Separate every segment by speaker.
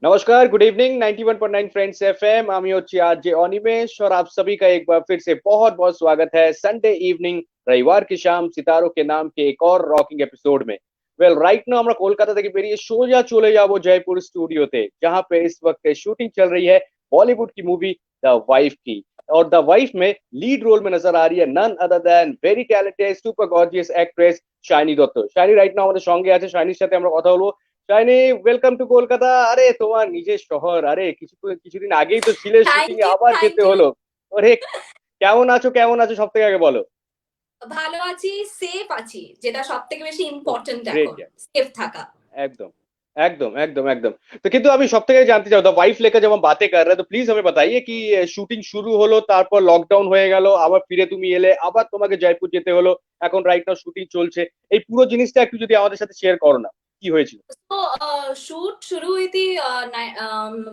Speaker 1: नमस्कार, good evening 91.9 friends FM. আমি হচ্ছি आरजे अनिमेश और आप सभी का एक बार फिर से बहुत बहुत स्वागत है संडे इवनिंग, रविवार की शाम, सितारों के नाम के एक और रॉकिंग एपिसोड में। वेल राइट नाउ আমরা কলকাতা থেকে বেরিয়ে সোজা চলে যাব জয়পুর স্টুডিওতে, जहां पे इस वक्त शूटिंग चल रही है बॉलीवुड की मूवी द वाइफ की। और द वाइफ में लीड रोल में नजर आ रही है none other than very talented super gorgeous actress Shiny Dutta. Shiny right now আমাদের সঙ্গে আছে, শাইনির সাথে আমরা কথা বলবো। Shiny, welcome to Kolkata. আরে তোমার নিজের শহর, আরে কিছুদিন আগেই তো ছিলে শুটিং
Speaker 2: থ্যাংক
Speaker 1: এ,
Speaker 2: ইউ
Speaker 1: আবার
Speaker 2: থ্যাংক
Speaker 1: যেতে
Speaker 2: ইউ
Speaker 1: হলো। আরে কেমন আছো সব থেকে আগে বলো।
Speaker 2: ভালো আছি, সেফ আছি, যেটা সবথেকে বেশি ইম্পর্টেন্ট
Speaker 1: গ্রেট
Speaker 2: এখন,
Speaker 1: ইয়ার।
Speaker 2: সেফ থাকা।
Speaker 1: एकदम एकदम। तो কিন্তু আমি সব থেকে জানতে চাও, द वाइफ लेकर जब हम बातें कर रहे हैं तो प्लीज हमें बताइए कि শুটিং শুরু হলো, তারপর লকডাউন হয়ে গেল, আবার ফিরে তুমি এলে, আবার তোমাকে জয়পুর যেতে হলো, এখন রাইট নাও শুটিং চলছে। এই পুরো জিনিসটা একটু যদি আমাদের সাথে শেয়ার করো না, কি হয়েছিল।
Speaker 2: तो शूट शुरू हुई थी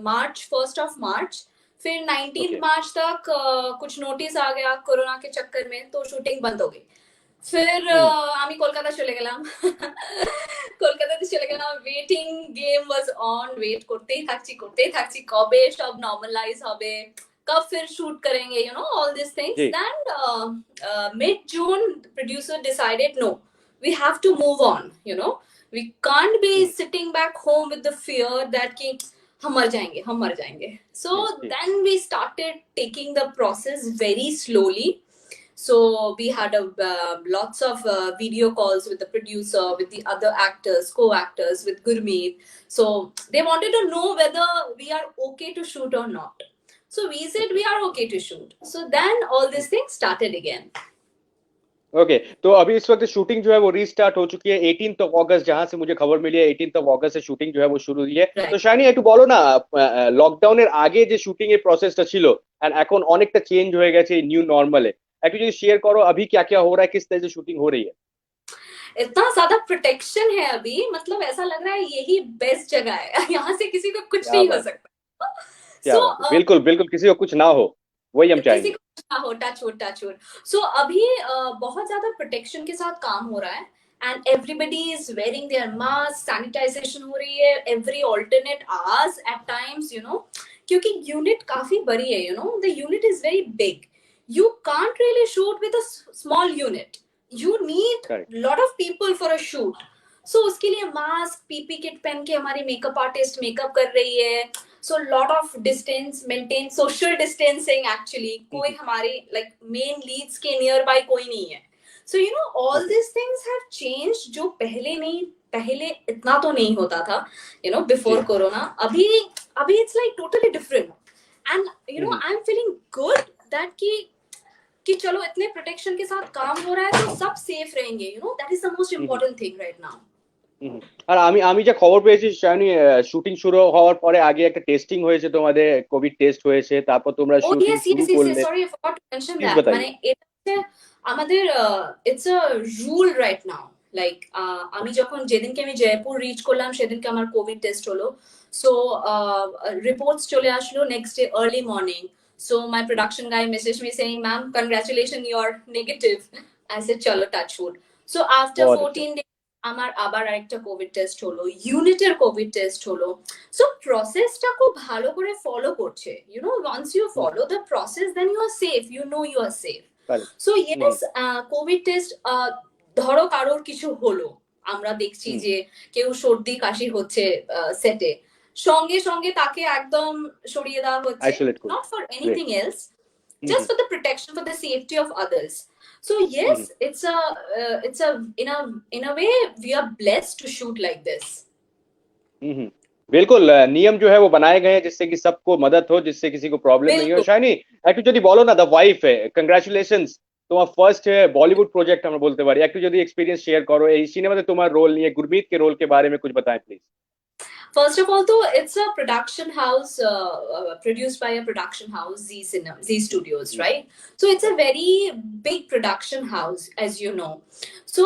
Speaker 2: मार्च 1 फिर 19
Speaker 1: ओके।
Speaker 2: मार्च तक कुछ नोटिस आ गया कोरोना के चक्कर में, तो शूटिंग बंद हो गई। फिर
Speaker 1: হুম।
Speaker 2: আমি কলকাতা চলে গেলাম। কলকাতাতে চলে গেলাম, waiting game was on, wait করতেই থাকছি কবে সব নর্মালাইজ হবে, कब फिर शूट करेंगे, you know all this things.
Speaker 1: जी।
Speaker 2: Then mid June producer decided no, we have to move on, you know, we can't be
Speaker 1: hmm.
Speaker 2: sitting back home with the fear that ki हम मर जाएंगे। So
Speaker 1: जी जी।
Speaker 2: then we started taking the process very slowly. So we had lots of video calls with the producer, with the other actors, co-actors, with Gurmeet. So they wanted to know whether we are okay to shoot or not. So we said we are okay to shoot. So then all these things started again.
Speaker 1: Okay. तो अभी इस वक्त shooting जो है वो restart हो चुकी है 18 अगस्त, जहां से मुझे खबर मिली है 18 अगस्त से शूटिंग जो है वो शुरू हुई है।
Speaker 2: Right.
Speaker 1: তো শাইনি একটু বলো না, লকডাউনের আগে যে শুটিং এর প্রসেসটা ছিল এন্ড এখন অনেকটা চেঞ্জ হয়ে গেছে এই নিউ নরমালে, একটু যদি শেয়ার করো अभी क्या क्या हो रहा है, किस तरह से शूटिंग हो रही है।
Speaker 2: इतना ज्यादा प्रोटेक्शन है अभी, मतलब ऐसा लग रहा है यही बेस्ट जगह है। यहाँ से किसी को कुछ
Speaker 1: क्या
Speaker 2: नहीं हो
Speaker 1: बात है,
Speaker 2: सकता।
Speaker 1: क्या
Speaker 2: सो
Speaker 1: बात है, बिल्कुल बिल्कुल, किसी को कुछ ना हो, वही हम
Speaker 2: किसी
Speaker 1: चाहेंगे।
Speaker 2: को कुछ ना हो, टच वुड। सो अभी बहुत ज्यादा प्रोटेक्शन के साथ काम हो रहा है, and everybody is wearing their mask, sanitization हो रही है every alternate hours at times, you know, क्योंकि यूनिट काफी बड़ी है, you know, the unit is very big. You can't really shoot with a small unit. You need
Speaker 1: correct.
Speaker 2: lot of people for a shoot. So उसके लिए mask, PP kit पहन के हमारी makeup artist makeup कर रही है। So lot of distance maintain, social distancing actually। कोई हमारे like main leads के nearby कोई नहीं है। So you know all
Speaker 1: okay.
Speaker 2: these things have changed, जो पहले नहीं, पहले इतना तो नहीं होता था, you know, before
Speaker 1: ji.
Speaker 2: corona। अभी it's like totally different, and you know I'm feeling good that कि चलो इतने प्रोटेक्शन के साथ काम हो रहा है तो सब सेफ रहेंगे, you know, that is the most important thing right now.
Speaker 1: হুম। আর আমি আমি যা খবর পেয়েছি শাইনি, শুটিং শুরু হওয়ার পরে আগে একটা টেস্টিং হয়েছে, তোমাদের কোভিড টেস্ট হয়েছে, তারপর তোমরা
Speaker 2: Oh
Speaker 1: শুটিং
Speaker 2: yes,
Speaker 1: শুরু
Speaker 2: yes, yes, yes,
Speaker 1: করলে,
Speaker 2: sorry I forgot to mention
Speaker 1: please
Speaker 2: that, মানে
Speaker 1: बताइए।
Speaker 2: এটা হচ্ছে আমাদের it's a rule right now. Like আমি যখন যেদিনকে আমি জয়পুর রিচ করলাম সেদিনকে আমার কোভিড টেস্ট হলো। সো রিপোর্টস চলে আসলো next day early morning. So my production guy message me saying ma'am congratulation you are negative. I said চলো টাচ উড। সো আফটার
Speaker 1: बहुत अच्छा।
Speaker 2: 14 আমার আবার আরেকটা কোভিড টেস্ট হলো, ইউনিটের কোভিড টেস্ট হলো। সো প্রসেসটা খুব ভালো করে ফলো করছে, you know, once you follow the process then you are safe, you know you are safe.
Speaker 1: Correct.
Speaker 2: So yes, covid test, ধরো কারোর কিছু হলো, আমরা দেখছি যে কেউ সর্দি কাশি হচ্ছে সেটে, সঙ্গে সঙ্গে তাকে একদম সরিয়ে দেওয়া হচ্ছে,
Speaker 1: आइसोलेट करो।
Speaker 2: Not for
Speaker 1: great.
Speaker 2: Anything else, just for the protection, for the safety of others. So yes, it's a in a way we are blessed to shoot like this.
Speaker 1: बिल्कुल, नियम जो है वो बनाए गए हैं जिससे कि सबको मदद हो, जिससे किसी को प्रॉब्लम नहीं हो।
Speaker 2: बिल्कुल।
Speaker 1: শাইনি একটু যদি বলো না, द वाइफ है, কংগ্রাচুলেশনস, তোমার ফার্স্ট বলিউড প্রজেক্ট আমরা বলতে পারি, একটু যদি এক্সপেরিয়েন্স শেয়ার করো এই সিনেমাতে তোমার রোল নিয়ে, গুরमीत के रोल के बारे में कुछ बताएं please.
Speaker 2: First of all, though, it's a production house produced by a production house, Z Studios, right? So it's a very big production house, as you know. So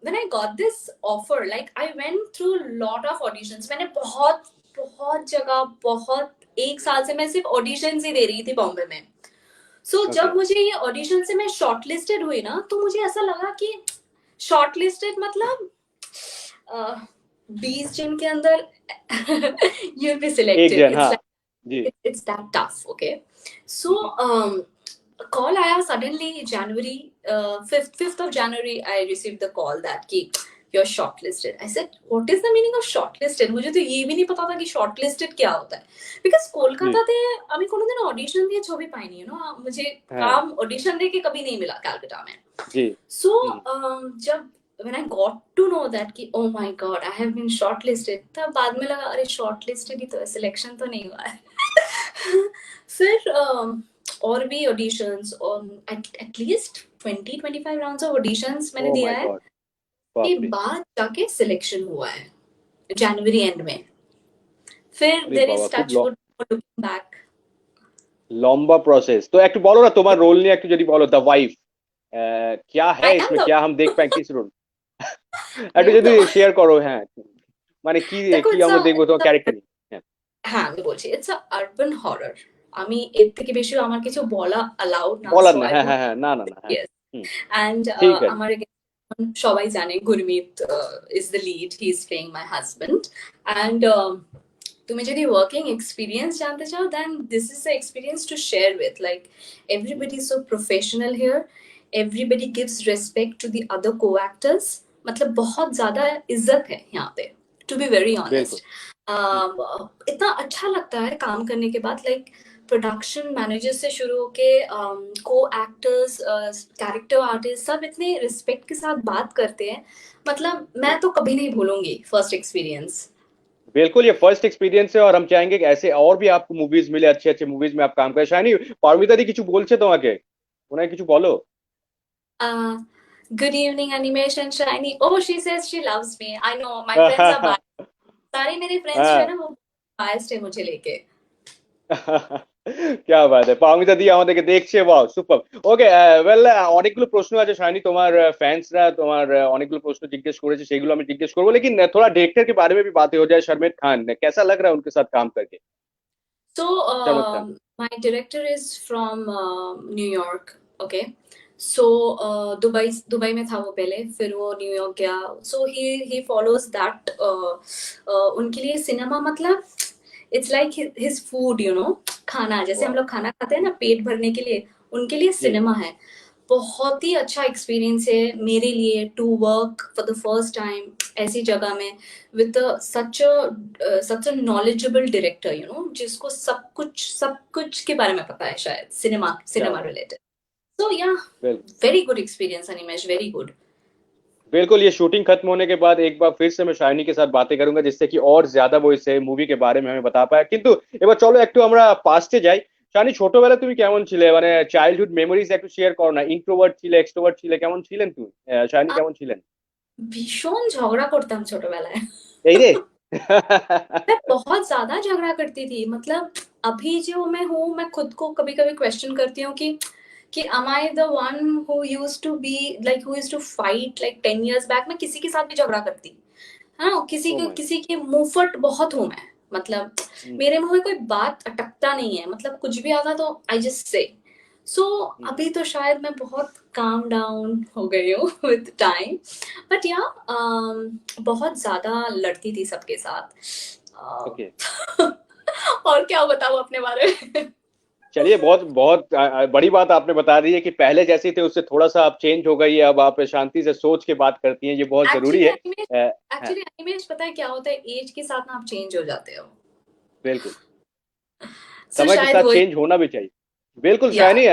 Speaker 2: when I got this offer, like I went through a lot of auditions. मैंने बहुत बहुत जगह, बहुत एक साल से मैं सिर्फ ऑडिशंस ही दे रही थी बॉम्बे में। So जब मुझे ये ऑडिशन से मैं शॉर्टलिस्टेड हुई ना, तो मुझे ऐसा लगा कि शॉर्टलिस्टेड मतलब 20 जन के अंदर you'll be
Speaker 1: एक
Speaker 2: selected.
Speaker 1: जन,
Speaker 2: It's
Speaker 1: हाँ
Speaker 2: like
Speaker 1: ji
Speaker 2: it's that tough. Okay, so
Speaker 1: ji
Speaker 2: call आया suddenly January 5th of January. I received the call that कि you're shortlisted. I said, what is the meaning of shortlisted? मुझे तो ये भी नहीं पता था कि shortlisted क्या होता है, because
Speaker 1: जी
Speaker 2: कोलकाताতে আমি কোনোদিন অডিশন দিয়ে ছবি পাইনি, मुझे
Speaker 1: हाँ
Speaker 2: काम ऑडिशन दे के कभी नहीं मिला कलकत्ता में.
Speaker 1: जी
Speaker 2: So जब when I got to know that कि oh my god I have been shortlisted, तब बाद में लगा अरे shortlisted ही तो है, selection तो नहीं हुआ है. फिर और भी auditions और at least 20-25 rounds of auditions मैंने
Speaker 1: ओ
Speaker 2: दिया
Speaker 1: माय
Speaker 2: है.
Speaker 1: गॉड,
Speaker 2: के
Speaker 1: बाप रे,
Speaker 2: बाद जाके सिलेक्शन हुआ है जनवरी एंड में. फिर
Speaker 1: अरे
Speaker 2: देयर
Speaker 1: बाबा
Speaker 2: इज
Speaker 1: খুব
Speaker 2: टच वुड लुकिंग बैक.
Speaker 1: লম্বা প্রসেস। তো একটু বলো না তোমার রোল নিয়ে একটু যদি বলো, দ্য ওয়াইফ क्या है
Speaker 2: आई एम
Speaker 1: इसमें,
Speaker 2: द
Speaker 1: क्या हम देख पाए किस रोल,
Speaker 2: आई
Speaker 1: একটু
Speaker 2: एम
Speaker 1: যদি
Speaker 2: द
Speaker 1: শেয়ার করো, হ্যাঁ মানে কি
Speaker 2: দেখো
Speaker 1: কি আমরা দেখবো তোমার ক্যারেক্টার নিয়ে, হ্যাঁ
Speaker 2: হ্যাঁ আমি বলছি ইটস আ আরবান হরর. আমি এর থেকে বেশি আমার কিছু বলা অ্যালাউড না,
Speaker 1: বলার
Speaker 2: সো
Speaker 1: না,
Speaker 2: আই
Speaker 1: হ্যাঁ
Speaker 2: ওন্ট.
Speaker 1: হ্যাঁ হ্যাঁ, না না না, হ্যাঁ
Speaker 2: ইয়েস.
Speaker 1: হুম,
Speaker 2: এন্ড
Speaker 1: ঠিক আছে,
Speaker 2: আমার সবাই জানে Gurmeet is the lead, he is playing my husband. And তুমি যদি ওয়ার্কিং এক্সপিরিয়েন্স জানতে চাও then this is the experience to share with. Like everybody is so professional here, everybody gives respect to the other coactors. मतलब बहुत ज्यादा इज्जत है यहाँ पे, टू बी वेरी ऑनेस्ट.
Speaker 1: बिल्कुल, हम्म,
Speaker 2: इतना अच्छा लगता है काम करने के बाद. लाइक प्रोडक्शन मैनेजर से शुरू होके को एक्टर्स, कैरेक्टर आर्टिस्ट सब इतने रिस्पेक्ट के साथ बात करते हैं. मतलब मैं तो कभी नहीं भूलूंगी फर्स्ट एक्सपीरियंस.
Speaker 1: बिल्कुल ये फर्स्ट एक्सपीरियंस है और हम चाहेंगे कि ऐसे और भी आपको मूवीज मिले, अच्छे अच्छे मूवीज में आप काम करें। शायनी पारमिता दी কিছু বলছে তোমাকে, ওনাকে কিছু বলো।
Speaker 2: Uh, good evening, Animesh and Shiny. Oh, she says she loves me. I know my friends are biased. सारे मेरे फ्रेंड्स जो है
Speaker 1: হ্যাঁ
Speaker 2: ना वो biased है मुझे लेके.
Speaker 1: क्या बात है, পারমিতা দি আমাদেরকে দেখছে, ওয়াও সুপার। ওকে, ওয়েল অনেকগুলো প্রশ্ন আছে শাইনি, তোমার ফ্যান্সরা তোমার অনেকগুলো প্রশ্ন জিজ্ঞেস করেছে, সেগুলো আমি জিজ্ঞেস করবো, लेकिन थोड़ा डायरेक्टर के बारे में भी बातें हो जाए। शर्मीर खान, कैसा लग रहा है उनके साथ काम करके?
Speaker 2: So
Speaker 1: Sharmir Khan,
Speaker 2: my director is from New York. Okay. So Dubai में था वो पहले, फिर वो न्यूयॉर्क गया. So he follows that. उनके लिए सिनेमा मतलब it's like his food, खाना जैसे हम
Speaker 1: वाह
Speaker 2: लोग खाना खाते हैं ना पेट भरने के लिए, उनके लिए
Speaker 1: जी
Speaker 2: सिनेमा है. बहुत ही अच्छा एक्सपीरियंस है मेरे लिए to work for the first time ऐसी जगह में with such a knowledgeable director, जिसको सब कुछ के बारे में पता है शायद सिनेमा
Speaker 1: क्या
Speaker 2: सिनेमा
Speaker 1: बात,
Speaker 2: रिलेटेड. So yeah,
Speaker 1: बिल्कुल
Speaker 2: very good experience Animesh, very good.
Speaker 1: बिल्कुल। ये शूटिंग खत्म होने के बाद एक बार फिर से मैं शाइनी के साथ बातें करूंगा, जिससे कि और ज्यादा वो इस मूवी के बारे में हमें बता पाया। কিন্তু এবার চলো একটু আমরা পাস্টে যাই। শাইনি, ছোটবেলা তুমি কেমন ছিলে, মানে চাইল্ডহুড মেমোরিজ একটু শেয়ার করো না। ইন্ট্রোভার্ট ছিলে, এক্সট্রোভার্ট ছিলে, কেমন ছিলেন তুমি? শাইনি কেমন ছিলেন?
Speaker 2: ভীষণ ঝগড়া করতাম ছোটবেলায়.
Speaker 1: এই রে
Speaker 2: मैं बहुत ज्यादा झगड़ा करती थी. मतलब अभी जो मैं हूँ मैं खुद को कभी कभी क्वेश्चन करती हूँ कि am I the one who used to be like who used to fight like 10 years back. मैं किसी के साथ भी झगड़ा करती. हाँ,
Speaker 1: ओ माय
Speaker 2: किसी के मुंहफट बहुत हूँ मैं. मतलब
Speaker 1: गॉड,
Speaker 2: मेरे मुंह में कोई बात अटकता नहीं है. मतलब कुछ भी आता तो आई जस्ट से. सो अभी तो शायद मैं बहुत काम डाउन हो गई हूँ विद टाइम. बट या बहुत ज्यादा लड़ती थी सबके साथ.
Speaker 1: ओके।
Speaker 2: और क्या बताऊँ अपने बारे में.
Speaker 1: चलिए, बहुत बहुत बड़ी बात आपने बता दी है कि पहले जैसे थे उससे थोड़ा सा आप चेंज हो गई है, अब आप शांति से सोच के बात करती हैं, ये बहुत जरूरी
Speaker 2: एक्चुअली
Speaker 1: है।
Speaker 2: एनिमेश
Speaker 1: हाँ,
Speaker 2: एक्चुअली एनिमेश पता है क्या होता है, एज के साथ ना आप चेंज हो जाते हो.
Speaker 1: बिल्कुल,
Speaker 2: सो
Speaker 1: समय के
Speaker 2: शायद
Speaker 1: साथ
Speaker 2: वही.
Speaker 1: चेंज होना भी चाहिए। बिल्कुल
Speaker 2: या
Speaker 1: शाइनी,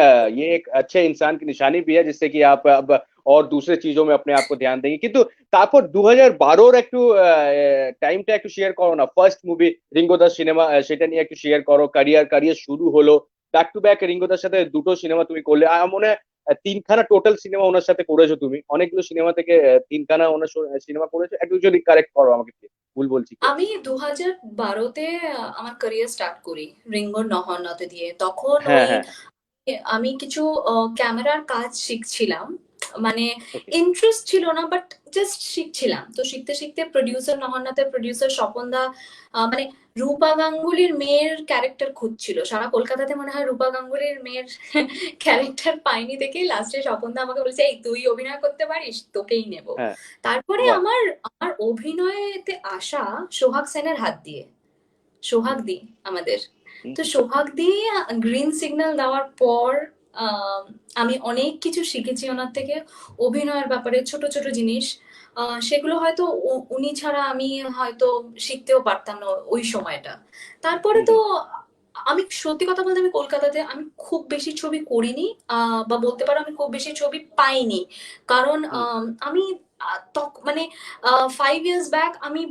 Speaker 1: ये एक अच्छे इंसान की निशानी भी है, जिससे कि आप अब और दूसरे चीजों में अपने आप को ध्यान देंगे। কিন্তু তারপর 2012 একটু টাইমটা একটু শেয়ার করো না। First movie Ringo Das cinema, সেটা নিয়ে একটু শেয়ার করো। ক্যারিয়ার শুরু হলো, ব্যাক টু ব্যাক রিঙ্গো দার সাথে দুটো সিনেমা তুমি করলে। আমার মনে হয় তিনখানা টোটাল সিনেমা ওনার সাথে করেছো তুমি। অনেকগুলো সিনেমা থেকে তিনখানা ওনার সিনেমা করেছো। একটু যদি কারেক্ট করো আমাকে please, ভুল বলছি কি?
Speaker 2: আমি 2012তে আমার ক্যারিয়ার স্টার্ট করি রিঙ্গোর নহন্নতে দিয়ে. তখন
Speaker 1: হ্যাঁ
Speaker 2: ওই
Speaker 1: হ্যাঁ
Speaker 2: আমি কিছু ক্যামেরার কাজ শিখছিলাম. মানে
Speaker 1: ওকে
Speaker 2: ইন্টারেস্ট ছিল না, বাট জাস্ট শিখছিলাম। তো শিখতে শিখতে প্রডিউসার নহন্নাতে প্রডিউসার স্বপনদা মানে রূপা গাঙ্গুলির মেয়ের ক্যারেক্টার খুঁজছিল সারা কলকাতাতে, মনে হয় রূপা গাঙ্গুলির মেয়ের ক্যারেক্টার পাইনি দেখে লাস্টে স্বপনদা আমাকে বলেছে এই তুই অভিনয় করতে পারিস, তোকেই নেব।
Speaker 1: হ্যাঁ
Speaker 2: তারপরে
Speaker 1: বাহ
Speaker 2: আমার আমার অভিনয়তে আসা সোহাগ সেনের হাত দিয়ে। সোহাগ দি আমাদের,
Speaker 1: হুম,
Speaker 2: তো
Speaker 1: হুম,
Speaker 2: সোহাগ দিয়ে গ্রিন সিগন্যাল দেওয়ার পর আহ, আমি অনেক কিছু শিখেছি ওনার থেকে, অভিনয়ের ব্যাপারে ছোট ছোট জিনিস। সেগুলো হয়তো উনি ছাড়া আমি হয়তো শিখতেও পারতাম না ওই সময়টা। তারপরে
Speaker 1: হুম,
Speaker 2: তো
Speaker 1: হুম,
Speaker 2: আমি সত্যি কথা বলতে আমি কলকাতাতে আমি খুব বেশি ছবি করিনি, বা বলতে পারো আমি খুব বেশি ছবি পাইনি। কারণ
Speaker 1: হুম,
Speaker 2: আমি মানে 5 years ব্যাক আমি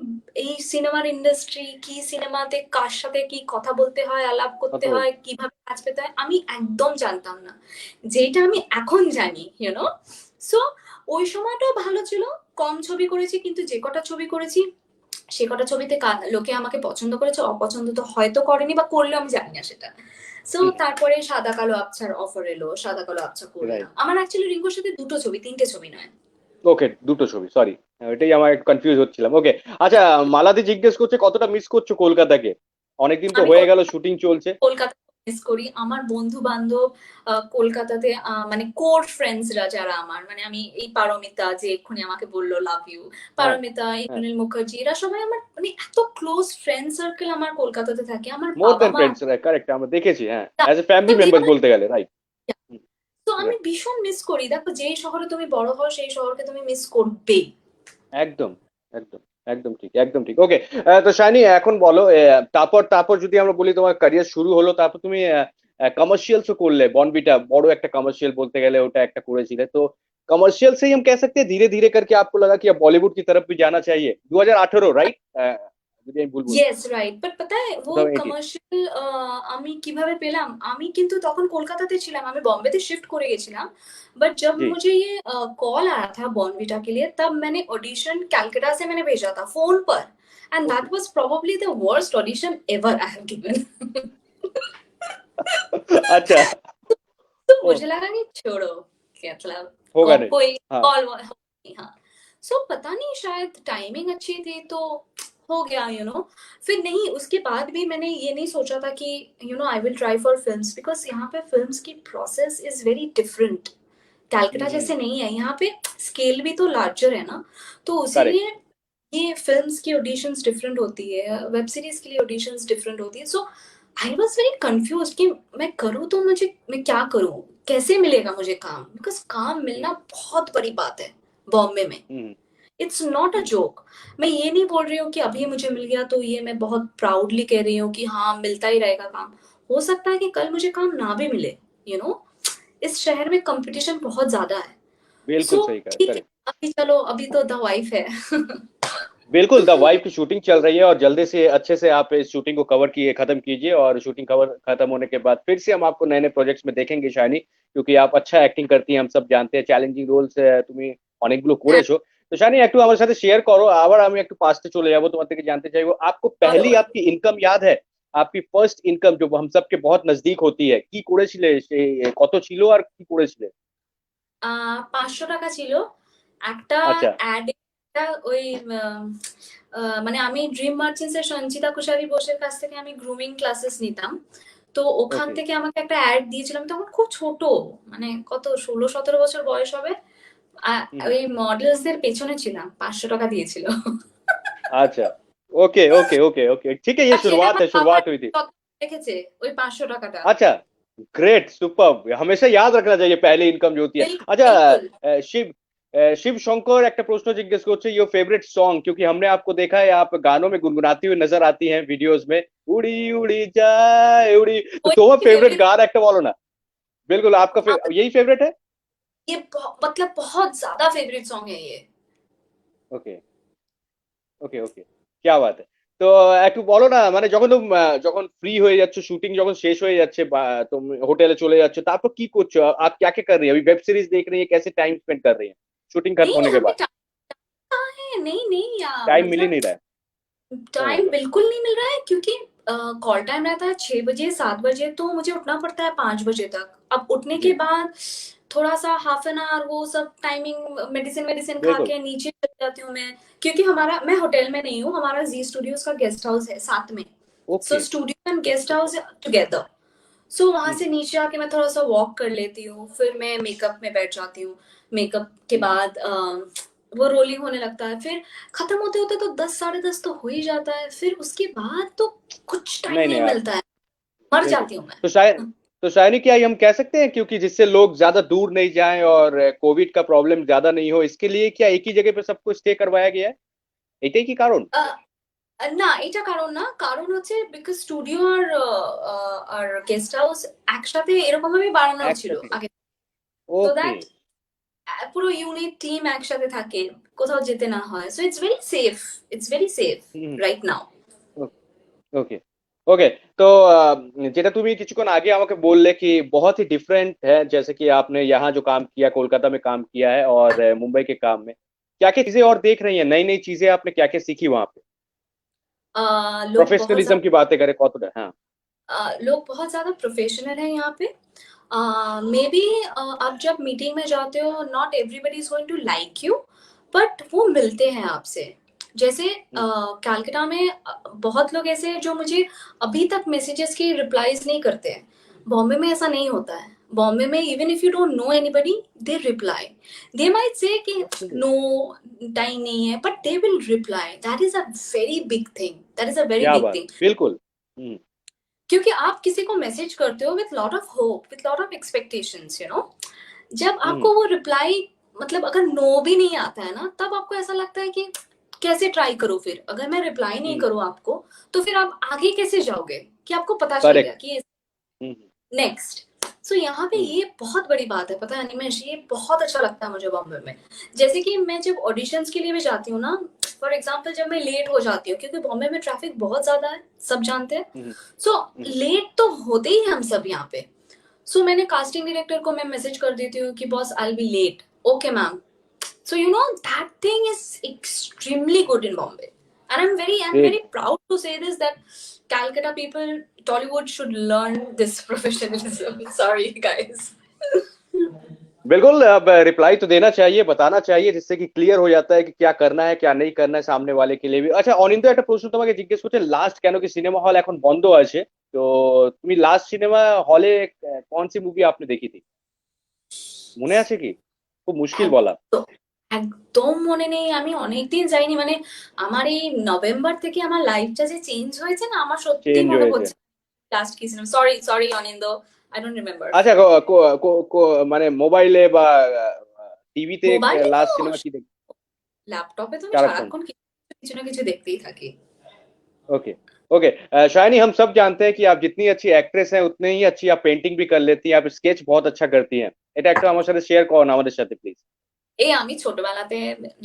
Speaker 2: এই সিনেমার ইন্ডাস্ট্রি কি, সিনেমাতে কার সাথে কি কথা বলতে হয়, আলাপ করতে
Speaker 1: কথা
Speaker 2: হয়,
Speaker 1: বলতে
Speaker 2: কিভাবে কাজ পেতে হয়, আমি একদম জানতাম না, যেটা আমি এখন জানি, সো ওই সময়টাও ভালো ছিল। কম ছবি করেছি, কিন্তু যে কটা ছবি করেছি সে কটা ছবিতে লোকে আমাকে পছন্দ করেছে, অপছন্দ তো হয়তো করেনি, বা করলেও আমি জানি না সেটা। সো
Speaker 1: হুম
Speaker 2: তারপরে সাদা কালো আবছার অফার এলো, সাদা কালো আবছা করলাম।
Speaker 1: রাইট
Speaker 2: আমার অ্যাকচুয়ালি রিঙ্কুর সাথে দুটো ছবি, তিনটে ছবি নয়।
Speaker 1: ওকে দুটো ছবি সরি এটাই আমার একটু কনফিউজ হচ্ছিলাম ওকে আচ্ছা মালাদি জিজ্ঞেস করছে কতটা মিস করছো কলকাতাকে অনেকদিন তো
Speaker 2: আমি
Speaker 1: হয়ে গেল শুটিং চলছে
Speaker 2: কলকাতা মিস করি। আমার বন্ধু বান্ধব কলকাতাতে, মানে কোর ফ্রেন্ডসরা যারা আমার, মানে আমি এই পারমিতা যে এক্ষুনি আমাকে বললো লাভ ইউ,
Speaker 1: হ্যাঁ
Speaker 2: পারমিতা,
Speaker 1: হ্যাঁ
Speaker 2: ইন্দ্রনীল মুখার্জি, এরা সবাই আমার মানে এত ক্লোজ ফ্রেন্ড সার্কেল আমার কলকাতাতে থাকে। আমার
Speaker 1: মোর
Speaker 2: বাবা
Speaker 1: দ্যান
Speaker 2: মা
Speaker 1: ফ্রেন্ডস কারেক্ট আমরা দেখেছি হ্যাঁ অ্যাজ এ ফ্যামিলি মেম্বার্স বলতে গেলে রাইট
Speaker 2: তো আমি ভীষণ মিস করি। দেখো যেই শহরে তুমি বড় হও সেই শহরকে তুমি মিস করবেই।
Speaker 1: একদম একদম একদম ঠিক একদম ঠিক ওকে তো শাইনি এখন বলো তারপর তারপর যদি আমরা বলি তোমার ক্যারিয়ার শুরু হলো তারপর তুমি कमर्शियल्स করলে बॉर्नविटा बड़ो একটা कमर्शियल बोलते गले ওটা একটা করেছিলে তো कमर्शियल से ही हम कह सकते हैं धीरे धीरे करके आपको लगा कि अब बॉलीवुड की तरफ भी जाना चाहिए 2018 রাইট যদি আমি ভুল বলছি
Speaker 2: ইয়েস রাইট, বাট পাতা ও
Speaker 1: 2018
Speaker 2: কমার্শিয়াল আমি কিভাবে পেলাম, আমি কিন্তু তখন কলকাতাতে ছিলাম, আমি बॉम्बे शिफ्ट করে গেছিলাম। बट जब
Speaker 1: जी
Speaker 2: मुझे ये कॉल आया था बॉर्नविटा के लिए, तब मैंने ऑडिशन कैलकाटा से मैंने भेजा था फोन पर, and that
Speaker 1: okay
Speaker 2: was probably the worst audition ever I have given.
Speaker 1: अच्छा
Speaker 2: तो
Speaker 1: ओ
Speaker 2: मुझे लगा कि छोड़ो, क्या मतलब
Speaker 1: होगा नहीं
Speaker 2: कोई
Speaker 1: हाँ
Speaker 2: कॉल, हाँ। सो पता नहीं शायद टाइमिंग अच्छी थी तो हो गया, फिर नहीं, उसके बाद भी मैंने ये नहीं सोचा था कि I will try for films, because यहाँ पे फिल्म्स की process is very different. Calcutta जैसे नहीं है यहाँ पे, स्केल भी तो लार्जर है ना, तो
Speaker 1: करेक्ट
Speaker 2: उसीलिए ये फिल्म्स की ऑडिशंस डिफरेंट होती है, वेब सीरीज के लिए ऑडिशंस डिफरेंट होती है। सो आई वॉज वेरी कंफ्यूज कि मैं करूँ तो मुझे, मैं क्या करूँ, कैसे मिलेगा मुझे काम, बिकॉज काम मिलना बहुत बड़ी बात है बॉम्बे में।
Speaker 1: Hmm
Speaker 2: it's not a
Speaker 1: hmm
Speaker 2: joke. मैं ये नहीं बोल रही हूँ कि अभी मुझे मिल गया तो ये मैं बहुत प्राउडली कह रही हूँ कि हाँ मिलता ही रहेगा काम। हो सकता है कि कल मुझे काम ना भी मिले, यू नो इस शहर में कंपटीशन बहुत ज्यादा है।
Speaker 1: बिल्कुल
Speaker 2: सो
Speaker 1: सही कहा
Speaker 2: ठीक है,
Speaker 1: करेक्ट
Speaker 2: अभी चलो, अभी तो द वाइफ है।
Speaker 1: बिल्कुल द वाइफ की शूटिंग चल रही है और जल्दी से अच्छे से आप इस शूटिंग को कवर किए खत्म कीजिए और शूटिंग कवर खत्म होने के बाद फिर से हम आपको नए नए प्रोजेक्ट्स में देखेंगे शाइनी क्योंकि आप अच्छा एक्टिंग करती हैं हम सब जानते हैं চ্যালেঞ্জিং রোলস তুমি অনেকগুলো করেছো তো শাইনি একটু আমার সাথে শেয়ার করো আবার আমি একটু পাস্টে চলে যাব তোমার থেকে জানতে চাইবো आपको पहली आपकी इनकम याद है आपकी ফার্স্ট ইনকাম जो हम सबके बहुत नजदीक होती है কি করেছিলে সে কত ছিল আর কি করেছিলে
Speaker 2: 500 টাকা ছিল একটা
Speaker 1: আচ্ছা
Speaker 2: অ্যাড। ওই আহ, মানে আমি ড্রিম মার্চেন্টস এর সঞ্চিতা কুশারি বোসের কাছ থেকে আমি গ্রুমিং ক্লাসেস নিতাম। তো ওখান
Speaker 1: ওকে
Speaker 2: থেকে আমাকে একটা অ্যাড দিয়েছিলাম, তখন খুব ছোট, মানে কত 16-17 বছর বয়স হবে। ওই মডেলসদের পেছনে ছিলাম, 500 টাকা দিয়েছিল।
Speaker 1: अच्छा ओके ओके ओके ओके ठीक है ये
Speaker 2: আর সেটা
Speaker 1: शुरुआत
Speaker 2: আমার
Speaker 1: है
Speaker 2: বাবা
Speaker 1: शुरुआत हुई थी
Speaker 2: যত্ন করে রেখেছে, ওই 500 টাকাটা।
Speaker 1: अच्छा ग्रेट सुपर हमेशा याद रखना चाहिए पहली इनकम जो होती है
Speaker 2: बिल्कुल
Speaker 1: अच्छा
Speaker 2: बिल्कुल।
Speaker 1: शिव शिव शंकर একটা প্রশ্ন জিজ্ঞেস করছে योर फेवरेट सॉन्ग क्योंकि हमने आपको देखा है आप गानों में गुनगुनाती हुई नजर आती हैं वीडियोस में उड़ी उड़ी जाए उड़ी तो
Speaker 2: वही
Speaker 1: তোমার फेवरेट
Speaker 2: फेवरेट।
Speaker 1: गाना একটা বলো ना बिल्कुल आपका यही फेवरेट है
Speaker 2: ये मतलब बहुत ज्यादा फेवरेट सॉन्ग है ये।
Speaker 1: ओके ওকে ওকে क्या बात है তো একটু বলো না মানে যখন তুমি যখন ফ্রি হয়ে যাচ্ছ শুটিং যখন শেষ হয়ে যাচ্ছে বা তুমি হোটেলে চলে যাচ্ছ তারপর কি করছো आप क्या क्या कर रही है अभी वेब सीरीज देख रही है कैसे टाइम स्पेंड कर रही है शूटिंग खत्म
Speaker 2: नहीं
Speaker 1: होने के
Speaker 2: हमें
Speaker 1: बाद
Speaker 2: कहाँ है, नहीं नहीं यार,
Speaker 1: टाइम मिल ही
Speaker 2: मतलब
Speaker 1: नहीं रहा है समझ
Speaker 2: टाइम
Speaker 1: रहा
Speaker 2: बिल्कुल नहीं मिल रहा है, क्योंकि कॉल टाइम रहता है 6 बजे 7 बजे, तो मुझे उठना पड़ता है 5 बजे तक। अब उठने
Speaker 1: हूँ
Speaker 2: के
Speaker 1: जी
Speaker 2: बाद थोड़ा सा हाफ एन आवर वो सब टाइमिंग मेडिसिन मेडिसिन खा
Speaker 1: बिल्कुल।
Speaker 2: के नीचे चल जाती हूँ मैं, क्योंकि हमारा मैं होटल में नहीं हूँ, हमारा जी स्टूडियोज का गेस्ट हाउस है साथ में। So
Speaker 1: okay.
Speaker 2: Studio and guest house together. सो वहां से नीचे आके मैं थोड़ा सा वॉक कर लेती हूँ, फिर मैं मेकअप में बैठ जाती हूँ। मेकअप के बाद वो रोलिंग होने लगता है, फिर खत्म होते होते तो 10 साढ़े 10 तो हो ही जाता है, फिर उसके बाद तो कुछ टाइम
Speaker 1: नहीं नहीं
Speaker 2: नहीं
Speaker 1: यार,
Speaker 2: मिलता है, मर
Speaker 1: बिल्कुल।
Speaker 2: जाती हूँ मैं।
Speaker 1: तो शायद तो शायद क्या ये हम कह सकते हैं, क्योंकि जिससे लोग ज्यादा दूर नहीं जाएं और कोविड का प्रॉब्लम ज्यादा नहीं हो, इसके लिए क्या एक ही जगह पे सबको स्टे करवाया गया है? এটাই কি কারণ?
Speaker 2: না, এটা কারণ না, কারণ হচ্ছে বিকজ স্টুডিও আর আর গেস্ট হাউস একসাথে এরকম ভাবে বানানো ছিল
Speaker 1: একসাথে।
Speaker 2: আগে, সো
Speaker 1: ওকে।
Speaker 2: দ্যাট পুরো ইউনিট টিম একসাথে থাকে, কোথাও যেতে না হয়, so it's very safe, it's very safe
Speaker 1: hmm.
Speaker 2: Right now.
Speaker 1: Okay. Okay. তো যেটা তুমি কিছুক্ষণ আগে আমাকে বললে कि बहुत ही डिफरेंट है, जैसे कि आपने यहाँ जो काम किया कोलकाता में काम किया है और मुंबई के काम में क्या क्या चीजें और देख रही हैं, नई नई चीजें आपने क्या क्या सीखी वहां पे?
Speaker 2: लोग बहुत
Speaker 1: प्रोफेशनलिज्म की बातें करें कौन? हाँ।
Speaker 2: लोग बहुत ज्यादा प्रोफेशनल है यहाँ पे। मे बी आप जब मीटिंग में जाते हो, not everybody is going to like you, but वो मिलते हैं आपसे। जैसे कैलकाटा में बहुत लोग ऐसे हैं जो मुझे अभी तक मैसेजेस की रिप्लाईज नहीं करते हैं। बॉम्बे में ऐसा नहीं होता है। बॉम्बे में even if you don't know anybody, they reply. They might say कि नो टाइम नहीं है, but they will reply. That is a very big thing, that is a very
Speaker 1: क्या
Speaker 2: बिग
Speaker 1: बात,
Speaker 2: थिंग।
Speaker 1: बिल्कुल।
Speaker 2: क्योंकि आप किसी को मैसेज करते हो with lot of hope, with lot of expectations, you know. जब
Speaker 1: हम्म।
Speaker 2: आपको वो रिप्लाई, मतलब अगर नो भी नहीं आता है ना, तब आपको ऐसा लगता है कि कैसे ट्राई करो, फिर अगर मैं रिप्लाई नहीं
Speaker 1: हम्म।
Speaker 2: करूँ आपको, तो फिर आप आगे कैसे जाओगे कि आपको पता चल गया
Speaker 1: करेक्ट।
Speaker 2: कि
Speaker 1: हम्म।
Speaker 2: नेक्स्ट। सो यहाँ पे
Speaker 1: हम्म।
Speaker 2: ये बहुत बड़ी बात है, पता है अनिमेश, ये बहुत अच्छा लगता है मुझे बॉम्बे में। जैसे कि मैं जब ऑडिशंस के लिए भी जाती हूँ ना, फॉर एग्जाम्पल जब मैं लेट हो जाती हूँ, क्योंकि बॉम्बे में ट्रैफिक बहुत ज्यादा है, सब जानते हैं।
Speaker 1: हम्म।
Speaker 2: सो
Speaker 1: हम्म।
Speaker 2: लेट तो होते ही हैं हम सब यहाँ पे। सो मैंने कास्टिंग डायरेक्टर को मैं मैसेज कर देती हूँ कि boss I will be late, okay ma'am. So you know that thing is extremely good in Bombay, and I'm
Speaker 1: great.
Speaker 2: very proud to say this, that Calcutta people, Tollywood should learn this professionalism. Sorry guys.
Speaker 1: बिल्कुल, अब reply तो देना चाहिए, बताना चाहिए, जिससे कि clear हो जाता है कि क्या करना है क्या नहीं करना है सामने वाले के लिए भी। আচ্ছা অনিন্দ, একটা প্রশ্ন তোমাকে জিজ্ঞেস করছে, লাস্ট কেন কি সিনেমা হল এখন বন্ধ আছে, তো তুমি লাস্ট সিনেমা হলে कौन सी मूवी आपने देखी थी? মনে আছে কি? খুব মুশকিল বলা।
Speaker 2: একদম একদম মনে নেই, আমি অনেকদিন যাইনি, মানে আমার এই নভেম্বর থেকে আমার লাইফটা যে চেঞ্জ হয়েছে না, আমার সত্যি
Speaker 1: চেঞ্জ
Speaker 2: মনে
Speaker 1: হয়েছে।
Speaker 2: পড়ছে লাস্ট কি সিনেমা। Sorry sorry Anindo, I don't remember.
Speaker 1: আচ্ছা, মানে মোবাইলে বা টিভিতে
Speaker 2: মোবাইলে তো,
Speaker 1: লাস্ট সিনেমা কি দেখি?
Speaker 2: ল্যাপটপে তো আমি
Speaker 1: সারাক্ষণ।
Speaker 2: সারাক্ষণ কিছু কিছু না কিছু দেখতেই থাকি।
Speaker 1: ओके। ओके। शाइनी, हम सब जानते हैं कि आप जितनी अच्छी एक्ट्रेस हैं उतनी ही अच्छी आप पेंटिंग भी कर लेती हैं, आप स्केच बहुत अच्छा करती हैं। এটা একটু আমার সাথে শেয়ার করো না আমাদের সাথে প্লিজ।
Speaker 2: এই আমি ছোটবেলাতে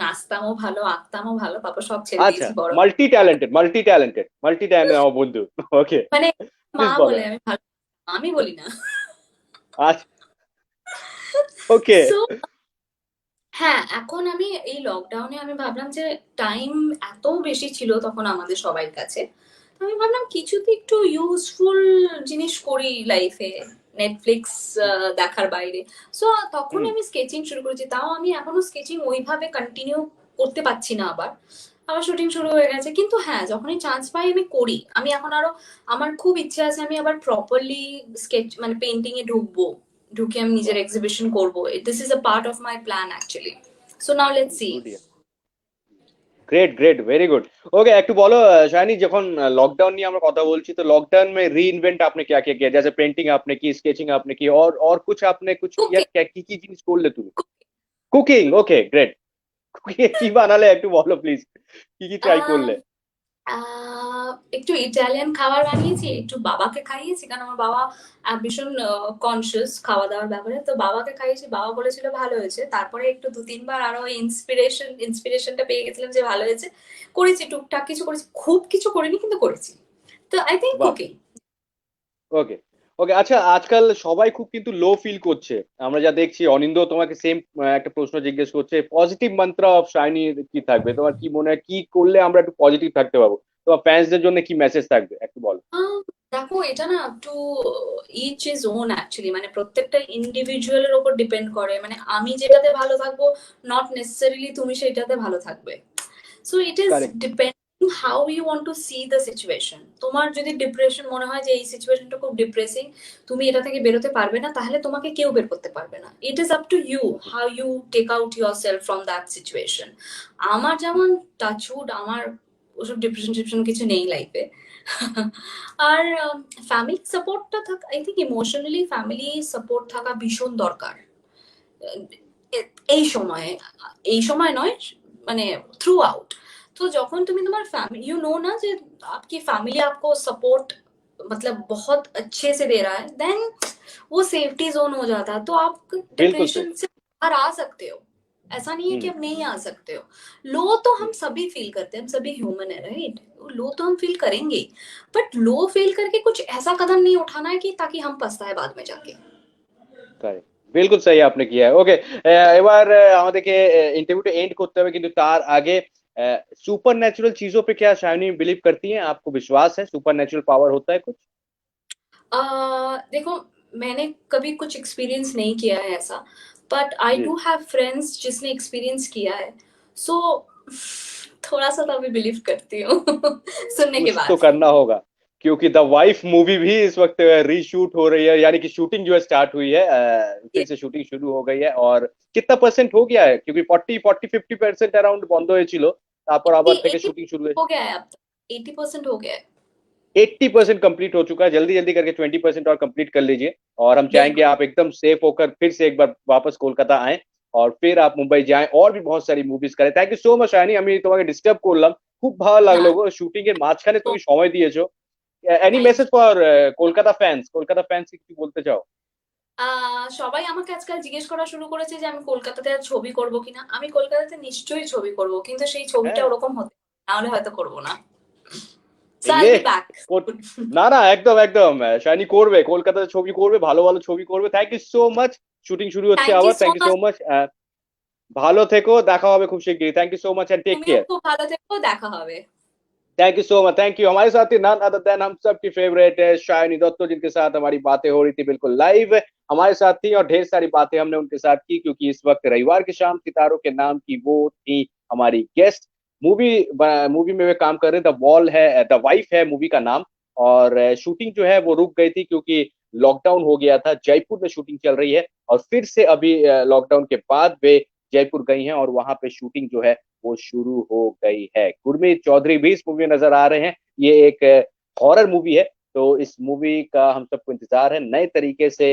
Speaker 2: নাচতামও ভালো, আঁকতামও ভালো, তারপর সব ছেড়ে
Speaker 1: আচ্ছা,
Speaker 2: দিয়েছি বড়।
Speaker 1: Multi talented, multi talented, multi talented আমার বন্ধু। ওকে।
Speaker 2: মানে মা
Speaker 1: প্লিজ বলো।
Speaker 2: বলে আমি ভালো, আমি বলি না।
Speaker 1: আচ্ছা। ওকে।
Speaker 2: সো হ্যাঁ, এখন আমি এই লকডাউনে আমি ভাবলাম যে টাইম এত বেশি ছিল তখন আমাদের সবার কাছে, তো আমি ভাবলাম কিছুতে একটু ইউজফুল জিনিস করি লাইফে, নেটফ্লিক্স দেখার বাইরে। সো তখনই
Speaker 1: হুম।
Speaker 2: আমি স্কেচিং শুরু করেছি। তাও আমি এখনো স্কেচিং ওইভাবে কন্টিনিউ করতে পারছি না, আবার আবার শুটিং শুরু হয়ে গেছে, কিন্তু হ্যাঁ যখনই চান্স পাই আমি করি। আমি এখন আরো, আমার খুব ইচ্ছে আছে আমি আবার প্রপারলি স্কেচ মানে পেন্টিং এ ঢুকবো, ঢুকে আমি নিজের
Speaker 1: বাহ।
Speaker 2: এক্সিবিশন করবো। This is a part of my plan actually. So now let's see.
Speaker 1: Good. Great, great, very good. Okay, একটু বলো শাইনি, যখন लॉकडाउन নিয়ে আমরা কথা বলছি, तो लॉकडाउन में रीइन्वेंट आपने क्या क्या किया? जैसे पेंटिंग आपने की, स्केचिंग आपने की, और कुछ आपने कुछ किया
Speaker 2: ওকে।
Speaker 1: क्या? কি কি জিনিস করলে তুমি? কুকিং, ওকে, গ্রেট। কুকিং কি বানালে একটু বলো প্লিজ, কি কি ট্রাই করলে?
Speaker 2: একটু ইটালিয়ান খাবার বানিয়েছি, একটু বাবাকে খাইয়েছি, কারণ আমার বাবা ভীষণ কনসিয়াস খাওয়া দাওয়ার ব্যাপারে, তো বাবাকে খাইয়েছি, বাবা বলেছিল ভালো হয়েছে। তারপরে একটু 2-3 বার আরো ইন্সপিরেশনটা পেয়ে গেছিলাম যে ভালো হয়েছে। করেছি টুকটাক কিছু করেছি, খুব কিছু করিনি কিন্তু করেছি। তো আই থিঙ্ক
Speaker 1: বাহ।
Speaker 2: কুকিং।
Speaker 1: ওকে। ওকে। আচ্ছা, আজকাল সবাই খুব কিন্তু লো ফিল করছে, আমরা যা দেখছি। অনিন্দ তোমাকে সেম একটা প্রশ্ন জিজ্ঞেস করছে, পজিটিভ মান্ত্রা অফ শাইনি কি থাকবে? তোমার কি মনে হয় কি করলে আমরা একটু পজিটিভ থাকতে পারবো? তোমার ফ্যান্সদের জন্য কি মেসেজ থাকবে একটু বলো।
Speaker 2: দেখো এটা না to each is own actually, মানে প্রত্যেকটা ইন্ডিভিজুয়ালের ওপর ডিপেন্ড করে, মানে আমি যেটাতে ভালো থাকবো নট নেসেসারিলি তুমি সেটাতে ভালো থাকবে। So it is
Speaker 1: correct.
Speaker 2: Depending how you want to see the situation. তোমার যদি ডিপ্রেশন মনে হয় যে এই সিচুয়েশনটা খুব ডিপ্রেসিং, তুমি এটা থেকে বেরোতে পারবে না, তাহলে তোমাকে কেউ বের করতে পারবে না। It is up to you how you take out yourself from that situation. আমার যেমন টাচউড আমার ওসব ডিপ্রেশন টিপ্রেশন কিছু নেই লাইফে। আর ফ্যামিলি সাপোর্টটা থাকা, I think emotionally family support থাকা ভীষণ দরকার এই সময়ে। এই সময় নয়, মানে থ্रू आउट। तो যখন তুমি তোমার फैमिली यू नो ना যে आपकी फैमिली आपको सपोर्ट मतलब बहुत अच्छे से दे रहा है, देन वो सेफ्टी जोन हो जाता है, तो आप
Speaker 1: बिल्कुल
Speaker 2: डिप्रेशन
Speaker 1: सही।
Speaker 2: से बाहर आ सकते हो। ऐसा नहीं है कि
Speaker 1: हम्म।
Speaker 2: आप नहीं आ सकते हो। लो तो हम सभी फील करते हैं, हम सभी ह्यूमन है राइट। लो तो हम फील करेंगे ही, बट लो फील करके कुछ ऐसा कदम नहीं उठाना है कि ताकि हम पछताए बाद में जाके।
Speaker 1: কারেক্ট। বিলকুল সহি আপনি কিয়া ওকে। এবার আমাদেরকে इंटरव्यूটা एंड করতে হবে, কিন্তু তার আগে सुपर नेचुरल चीजों पे क्या शाइनी बिलीव करती हैं? आपको विश्वास है सुपर नेचुरल पावर होता है कुछ?
Speaker 2: देखो मैंने कभी कुछ एक्सपीरियंस नहीं किया है ऐसा, बट आई
Speaker 1: जी।
Speaker 2: डू हैव फ्रेंड्स जिसने एक्सपीरियंस किया है। सो थोड़ा सा तो अभी बिलीव करती हूँ सुनने के
Speaker 1: कुछ तो
Speaker 2: बाद।
Speaker 1: करना होगा, क्योंकि द वाइफ मूवी भी इस वक्त रीशूट हो रही है, यानी कि शूटिंग जो है स्टार्ट हुई है, फिर
Speaker 2: ये
Speaker 1: से शूटिंग शुरू हो गई है। और कितना परसेंट हो गया है? क्योंकि 40-50% अराउंड বন্ধ হয়েছিল, তারপর আবার থেকে
Speaker 2: 80
Speaker 1: শুটিং শুরু হয়েছে।
Speaker 2: हो गया है अब तक, 80% हो गया है।
Speaker 1: 80% कंप्लीट हो चुका है, जल्दी जल्दी करके 20% और कंप्लीट कर लीजिए। और हम चाहेंगे
Speaker 2: बिल्कुल।
Speaker 1: आप एकदम सेफ होकर फिर से एक बार वापस कोलकाता आए, और फिर आप मुंबई जाएं और भी बहुत सारी মুভিজ করেন। Thank you so much Shiny, আমি তোমাকে ডিস্টার্ব করলাম, খুব ভালো লাগলো
Speaker 2: हाँ
Speaker 1: গো, শুটিং এর মাঝখানে
Speaker 2: तो
Speaker 1: তুমি সময় দিয়েছো। Any
Speaker 2: thank
Speaker 1: message for Kolkata fans? Kolkata fans কি বলতে চাও?
Speaker 2: সবাই আমাকে আজকাল জিজ্ঞেস করা শুরু করেছে যে আমি কলকাতাতে আর ছবি করব কিনা। আমি কলকাতাতে নিশ্চয়ই ছবি করব, কিন্তু সেই ছবিটা
Speaker 1: হ্যাঁ।
Speaker 2: ওরকম হতে না হলে হয়তো করব না। সো আই
Speaker 1: রে,
Speaker 2: বি ব্যাক।
Speaker 1: না না, একদম একদম শাইনি করবে, কলকাতাতে ছবি করবে, ভালো ভালো ছবি করবে। Thank you so much. Shooting শুরু হচ্ছে
Speaker 2: থ্যাংক ইউ
Speaker 1: আবার।
Speaker 2: So
Speaker 1: thank you so
Speaker 2: much.
Speaker 1: Much. ভালো থেকো, দেখা হবে খুব শিগগিরই। Thank you so much and take
Speaker 2: তুমিও
Speaker 1: কেয়ার।
Speaker 2: খুব ভালো থেকো, দেখা হবে।
Speaker 1: Thank you so much. Thank you. हमारे साथ ही नन अदर देन हम सबकी फेवरेट है शायनी दत्तो, जिनके साथ हमारी बातें हो रही थी बिल्कुल लाइव हमारे साथ थी, और ढेर सारी बातें हमने उनके साथ की, क्योंकि इस वक्त रविवार की शाम सितारों के नाम की वो थी हमारी गेस्ट। मूवी मूवी में वे काम कर रहे, द वॉल है, द वाइफ है मूवी का नाम। और शूटिंग जो है वो रुक गई थी, क्योंकि लॉकडाउन हो गया था। जयपुर में शूटिंग चल रही है, और फिर से अभी लॉकडाउन के बाद वे जयपुर गई हैं, और वहां पे शूटिंग जो है वो शुरू हो गई है। गुरमीत चौधरी भी इस मूवी में नजर आ रहे हैं। ये एक हॉरर मूवी है, तो इस मूवी का हम सबको इंतजार है। नए तरीके से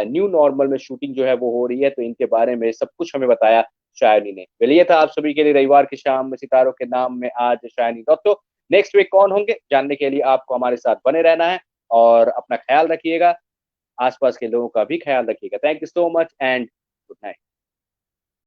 Speaker 1: न्यू नॉर्मल में शूटिंग जो है वो हो रही है, तो इनके बारे में सब कुछ हमें बताया शायनी ने। चलिए था आप सभी के लिए रविवार की शाम में सितारों के नाम में आज शायनी दत्तो। नेक्स्ट वीक कौन होंगे जानने के लिए आपको हमारे साथ बने रहना है, और अपना ख्याल रखिएगा, आसपास के लोगों का भी ख्याल रखिएगा। Thank you so much and good night.